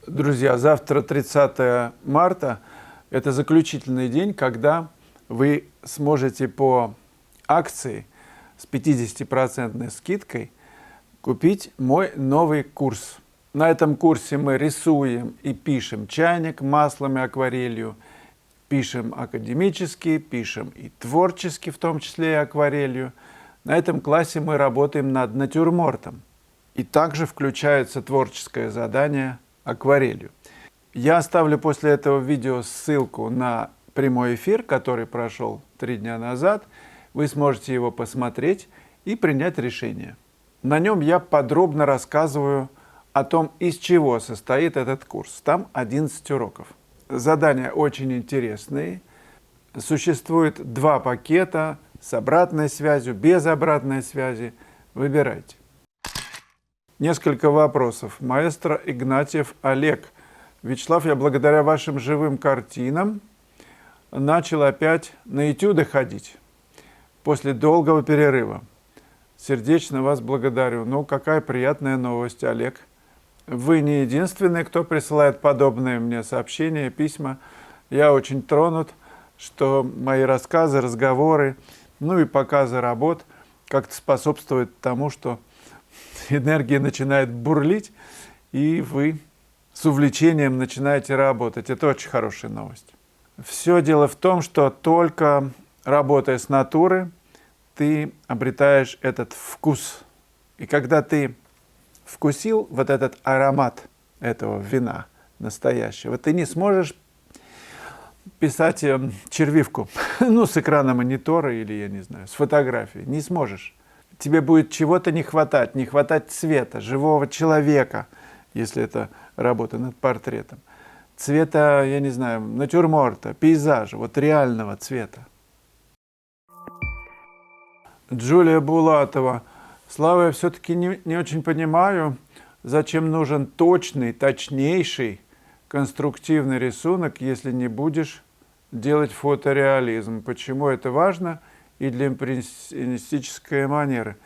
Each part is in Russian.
Друзья, завтра 30 марта – это заключительный день, когда вы сможете по акции с 50% скидкой купить мой новый курс. На этом курсе мы рисуем и пишем чайник маслом и акварелью, пишем академически, пишем и творчески, в том числе и акварелью. На этом классе мы работаем над натюрмортом. И также включается творческое задание акварелью. Я оставлю после этого видео ссылку на прямой эфир, который прошел 3 дня назад. Вы сможете его посмотреть и принять решение. На нем я подробно рассказываю о том, из чего состоит этот курс. Там 11 уроков. Задания очень интересные. Существует 2 пакета с обратной связью, без обратной связи. Выбирайте. Несколько вопросов. Маэстро Игнатьев Олег. Вячеслав, я благодаря вашим живым картинам начал опять на этюды ходить после долгого перерыва. Сердечно вас благодарю. Ну, какая приятная новость, Олег. Вы не единственный, кто присылает подобные мне сообщения, письма. Я очень тронут, что мои рассказы, разговоры, ну и показы работ как-то способствуют тому, что энергия начинает бурлить, и вы с увлечением начинаете работать. Это очень хорошая новость. Все дело в том, что только работая с натуры, ты обретаешь этот вкус. И когда ты вкусил вот этот аромат этого вина настоящего, ты не сможешь писать червивку, ну, с экрана монитора или, я не знаю, с фотографией. Не сможешь. Тебе будет чего-то не хватать цвета, живого человека, если это работа над портретом. Цвета, я не знаю, натюрморта, пейзажа, вот реального цвета. Джулия Булатова. Слава, я все-таки не очень понимаю, зачем нужен точный, точнейший, конструктивный рисунок, если не будешь делать фотореализм. Почему это важно и для импрессионистической манеры?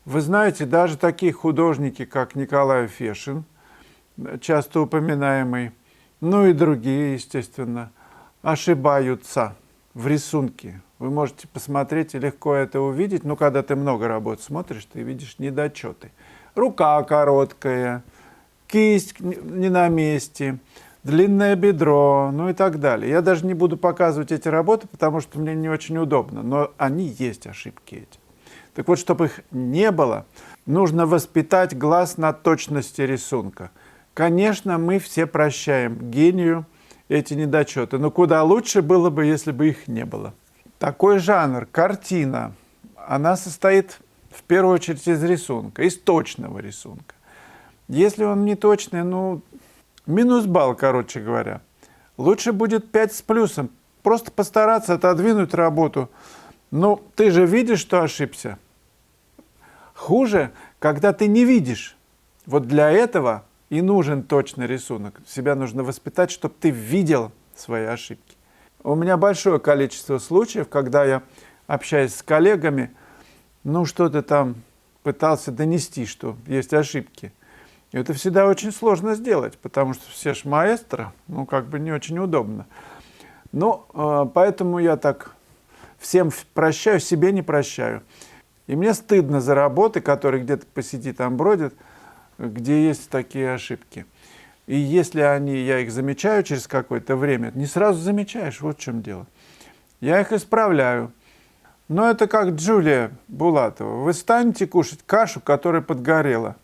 Вы знаете, даже такие художники, как Николай Фешин, часто упоминаемый, ну и другие, естественно, ошибаются в рисунке. Вы можете посмотреть и легко это увидеть, но когда ты много работ смотришь, ты видишь недочеты. Рука короткая, кисть не на месте, длинное бедро, ну и так далее. Я даже не буду показывать эти работы, потому что мне не очень удобно, но они есть, ошибки эти. Так вот, чтобы их не было, нужно воспитать глаз на точности рисунка. Конечно, мы все прощаем гению эти недочеты, но куда лучше было бы, если бы их не было. Такой жанр, картина, она состоит в первую очередь из рисунка, из точного рисунка. Если он не точный, ну, минус балл, короче говоря. Лучше будет 5 с плюсом. Просто постараться отодвинуть работу. Ну, ты же видишь, что ошибся. Хуже, когда ты не видишь. Вот для этого и нужен точный рисунок. Себя нужно воспитать, чтобы ты видел свои ошибки. У меня большое количество случаев, когда я, общаясь с коллегами, ну, что-то там пытался донести, что есть ошибки. И это всегда очень сложно сделать, потому что все ж маэстро, ну, как бы не очень удобно. Ну, поэтому я так всем прощаю, себе не прощаю. И мне стыдно за работы, которые где-то по сети там бродят, где есть такие ошибки. И если я их замечаю через какое-то время, не сразу замечаешь, вот в чем дело. Я их исправляю. Но это как Джулия Булатова. Вы станете кушать кашу, которая подгорела.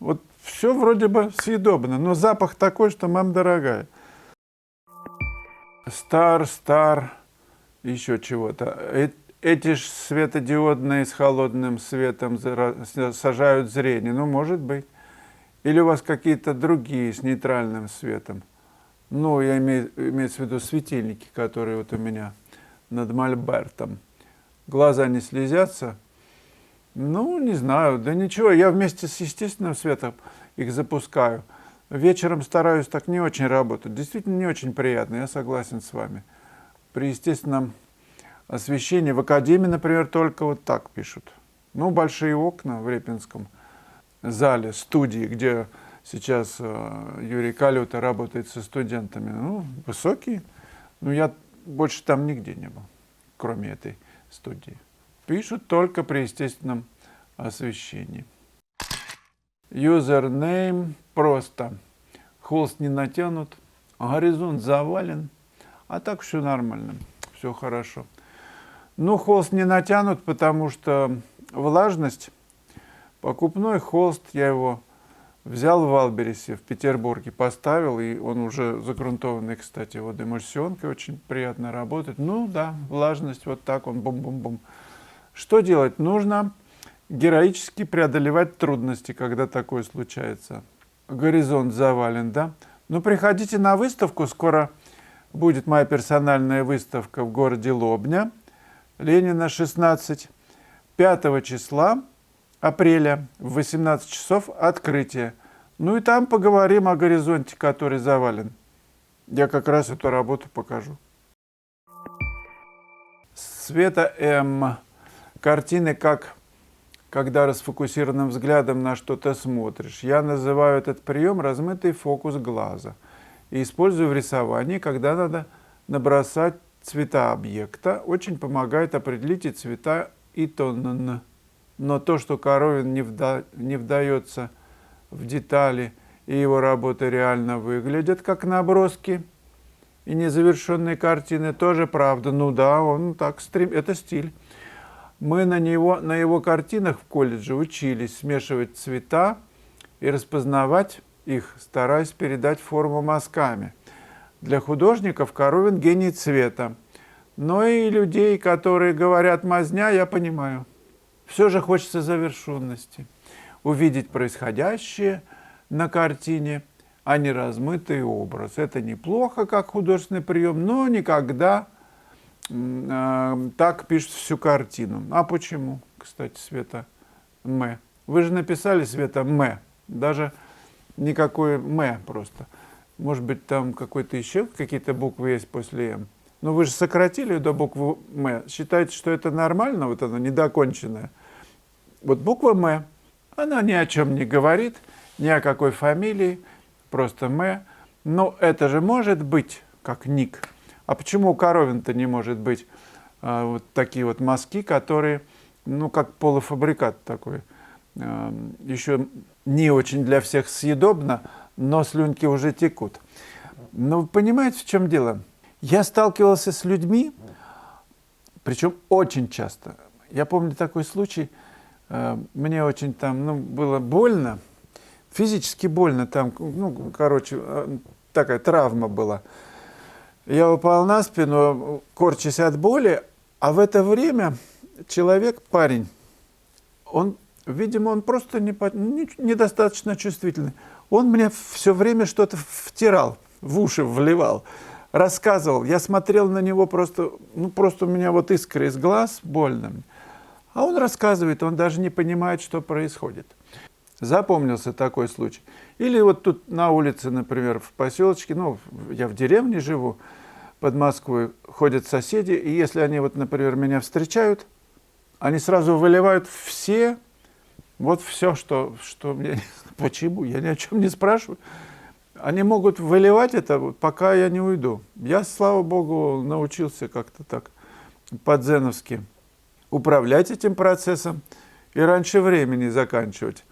Вот все вроде бы съедобно, но запах такой, что мама дорогая. Стар, еще чего-то. Эти ж светодиодные с холодным светом сажают зрение. Ну, может быть. Или у вас какие-то другие с нейтральным светом. Ну, я имеется в виду светильники, которые вот у меня над мольбертом. Глаза не слезятся. Ну, не знаю, да ничего, я вместе с естественным светом их запускаю. Вечером стараюсь так не очень работать. Действительно, не очень приятно, я согласен с вами. При естественном освещении в академии, например, только вот так пишут. Ну, большие окна в Репинском зале, студии, где сейчас Юрий Калюта работает со студентами. Ну, высокие. Но я больше там нигде не был, кроме этой студии. Пишут только при естественном освещении. Юзернейм просто. Холст не натянут, горизонт завален, а так все нормально, все хорошо. Ну, холст не натянут, потому что влажность. Покупной холст, я его взял в Валбересе, в Петербурге, поставил, и он уже загрунтованный, кстати, водоэмульсионкой, очень приятно работает. Ну да, влажность, вот так он, бум-бум-бум. Что делать? Нужно героически преодолевать трудности, когда такое случается. Горизонт завален, да? Ну, приходите на выставку, скоро будет моя персональная выставка в городе Лобня, Ленина, 16, 5 числа апреля в 18 часов открытие. Ну и там поговорим о горизонте, который завален. Я как раз эту работу покажу. Света М. Картины как когда расфокусированным взглядом на что-то смотришь. Я называю этот прием размытый фокус глаза. И использую в рисовании, когда надо набросать цвета объекта. Очень помогает определить и цвета, и тон. Но то, что Коровин не вдается в детали, и его работы реально выглядят как наброски и незавершенные картины, тоже правда. Ну да, он так это стиль. Мы на его картинах в колледже учились смешивать цвета и распознавать их, стараясь передать форму мазками. Для художников Коровин гений цвета. Но и людей, которые говорят «мазня», я понимаю. Все же хочется завершенности. Увидеть происходящее на картине, а не размытый образ. Это неплохо, как художественный прием, но никогда так пишут всю картину. А почему, кстати, Света М? Вы же написали Света М. Даже никакой М просто. Может быть, там какой-то еще какие-то буквы есть после М. Но вы же сократили до буквы М. Считаете, что это нормально, вот она недоконченная? Вот буква М, она ни о чем не говорит, ни о какой фамилии, просто М. Но это же может быть как ник. А почему у Коровин-то не может быть вот такие вот мазки, которые, ну, как полуфабрикат такой, еще не очень для всех съедобно, но слюнки уже текут. Но вы понимаете, в чем дело? Я сталкивался с людьми, причем очень часто. Я помню такой случай, мне очень там, было больно, физически больно, там, такая травма была. Я упал на спину, корчась от боли, а в это время человек, парень, видимо, он просто недостаточно чувствительный. Он мне все время что-то втирал, в уши вливал, рассказывал. Я смотрел на него просто у меня вот искры из глаз, больно. А он рассказывает, он даже не понимает, что происходит. Запомнился такой случай. Или вот тут на улице, например, в поселочке, я в деревне живу, под Москвой, ходят соседи, и если они, например, меня встречают, они сразу выливают все, что мне... Почему? Я ни о чем не спрашиваю. Они могут выливать это, пока я не уйду. Я, слава богу, научился как-то так по-дзеновски управлять этим процессом и раньше времени заканчивать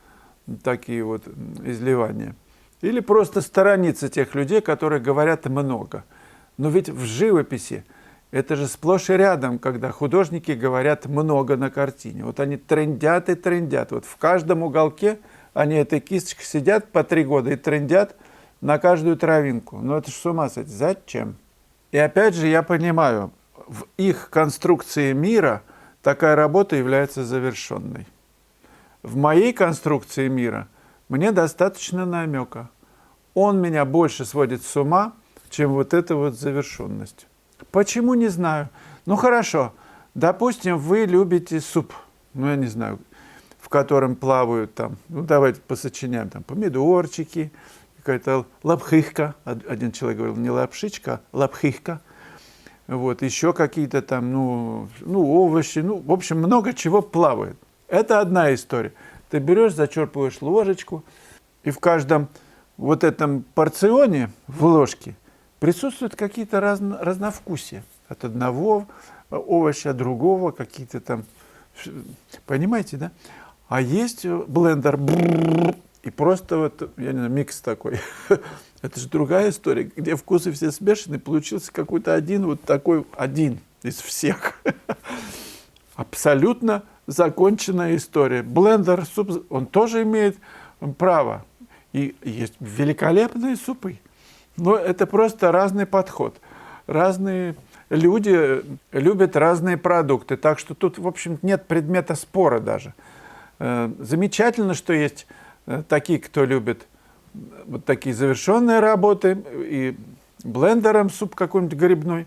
такие изливания. Или просто сторониться тех людей, которые говорят много. Но ведь в живописи это же сплошь и рядом, когда художники говорят много на картине. Они трындят и трындят. В каждом уголке они этой кисточкой сидят по 3 года и трындят на каждую травинку. Это ж с ума сойти. Зачем? И опять же я понимаю, в их конструкции мира такая работа является завершенной. В моей конструкции мира мне достаточно намека. Он меня больше сводит с ума, чем эта завершенность. Почему, не знаю. Хорошо, допустим, вы любите суп, я не знаю, в котором плавают давайте посочиняем, помидорчики, какая-то лапхихка, один человек говорил, не лапшичка, а лапхихка, еще какие-то овощи, в общем, много чего плавает. Это одна история. Ты берешь, зачерпываешь ложечку, и в каждом вот этом порционе в ложке присутствуют какие-то разновкусия. От одного овоща, от другого, какие-то там, понимаете, да? А есть блендер, и просто вот, я не знаю, микс такой. Это же другая история, где вкусы все смешаны, получился какой-то один, вот такой один из всех. Абсолютно законченная история. Блендер, суп, он тоже имеет право. И есть великолепные супы. Но это просто разный подход. Разные люди любят разные продукты. Так что тут, в общем, нет предмета спора даже. Замечательно, что есть такие, кто любит вот такие завершенные работы, и блендером суп какой-нибудь грибной,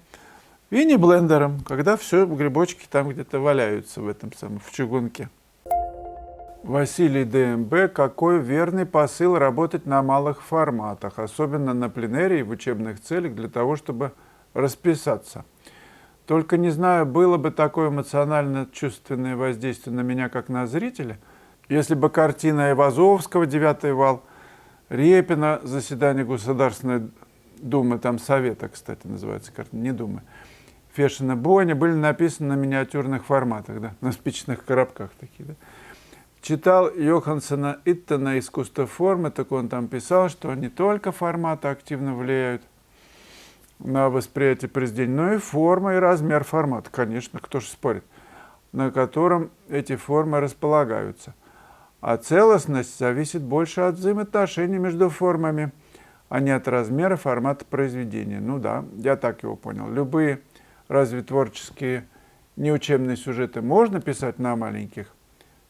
и не блендером, когда все грибочки там где-то валяются в этом самом, в чугунке. Василий ДМБ. Какой верный посыл работать на малых форматах, особенно на пленэре и в учебных целях, для того, чтобы расписаться? Только не знаю, было бы такое эмоционально-чувственное воздействие на меня, как на зрителя, если бы картина Айвазовского «Девятый вал», Репина «Заседание Государственной Думы», там Совета, кстати, называется картина, не Думы, Фешина, Бойня были написаны на миниатюрных форматах, да, на спичечных коробках такие, да. Читал Йохансена Иттена «Искусство формы», так он там писал, что не только форматы активно влияют на восприятие произведения, но и форма, и размер формата, конечно, кто же спорит, на котором эти формы располагаются. А целостность зависит больше от взаимоотношений между формами, а не от размера формата произведения. Ну да, я так его понял. Любые разве творческие неучебные сюжеты можно писать на маленьких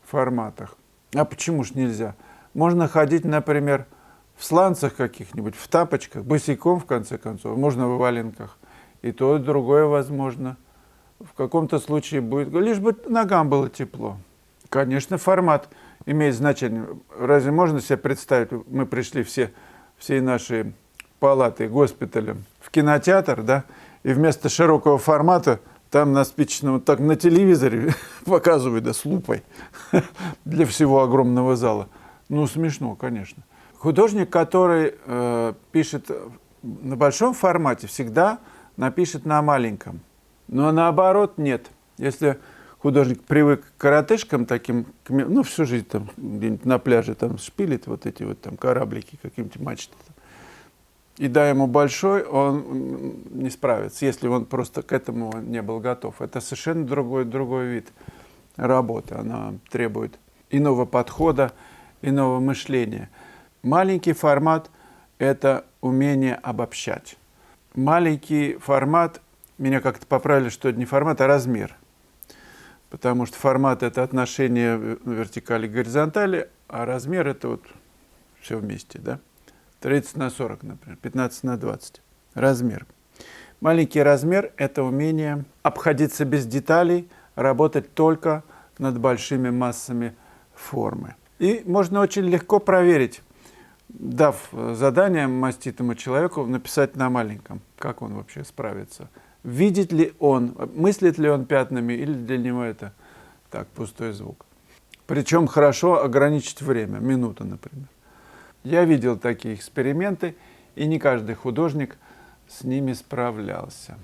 форматах? А почему ж нельзя? Можно ходить, например, в сланцах каких-нибудь, в тапочках, босиком, в конце концов, можно в валенках. И то, и другое возможно. В каком-то случае будет, лишь бы ногам было тепло. Конечно, формат имеет значение. Разве можно себе представить, мы пришли всей нашей палатой, госпиталем, в кинотеатр, да, и вместо широкого формата там на спичечном, вот так на телевизоре показывают, да, с лупой для всего огромного зала. Ну, смешно, конечно. Художник, который пишет на большом формате, всегда напишет на маленьком. Но наоборот нет. Если художник привык к коротышкам таким, ну, всю жизнь там где-нибудь на пляже там шпилит вот эти вот там кораблики, какие-нибудь мачты, и дай ему большой, он не справится, если он просто к этому не был готов. Это совершенно другой вид работы. Она требует иного подхода, иного мышления. Маленький формат – это умение обобщать. Маленький формат, меня как-то поправили, что это не формат, а размер. Потому что формат – это отношение вертикали к горизонтали, а размер – это вот все вместе, да? 30 на 40, например, 15 на 20. Размер. Маленький размер – это умение обходиться без деталей, работать только над большими массами формы. И можно очень легко проверить, дав задание маститому человеку написать на маленьком, как он вообще справится. Видит ли он, мыслит ли он пятнами, или для него это так, пустой звук. Причем хорошо ограничить время, минуту, например. Я видел такие эксперименты, и не каждый художник с ними справлялся.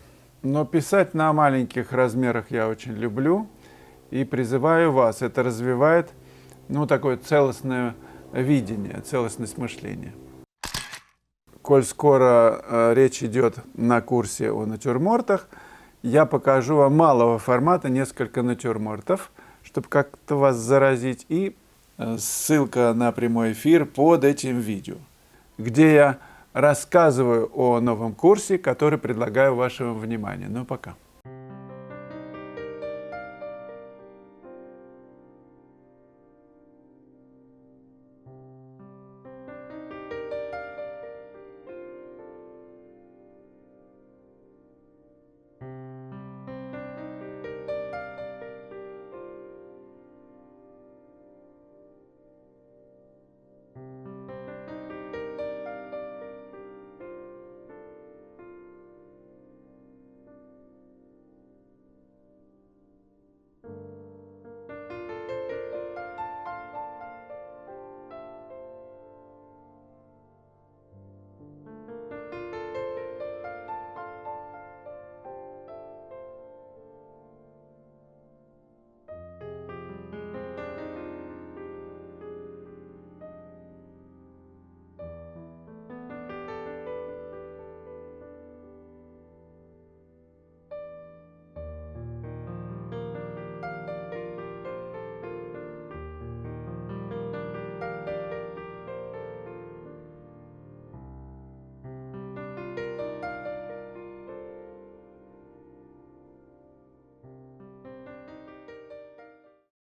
Но писать на маленьких размерах я очень люблю и призываю вас. Это развивает, ну, такое целостное видение, целостность мышления. Коль скоро речь идет на курсе о натюрмортах, я покажу вам малого формата несколько натюрмортов, чтобы как-то вас заразить. И ссылка на прямой эфир под этим видео, где я рассказываю о новом курсе, который предлагаю вашему вниманию. Ну, пока.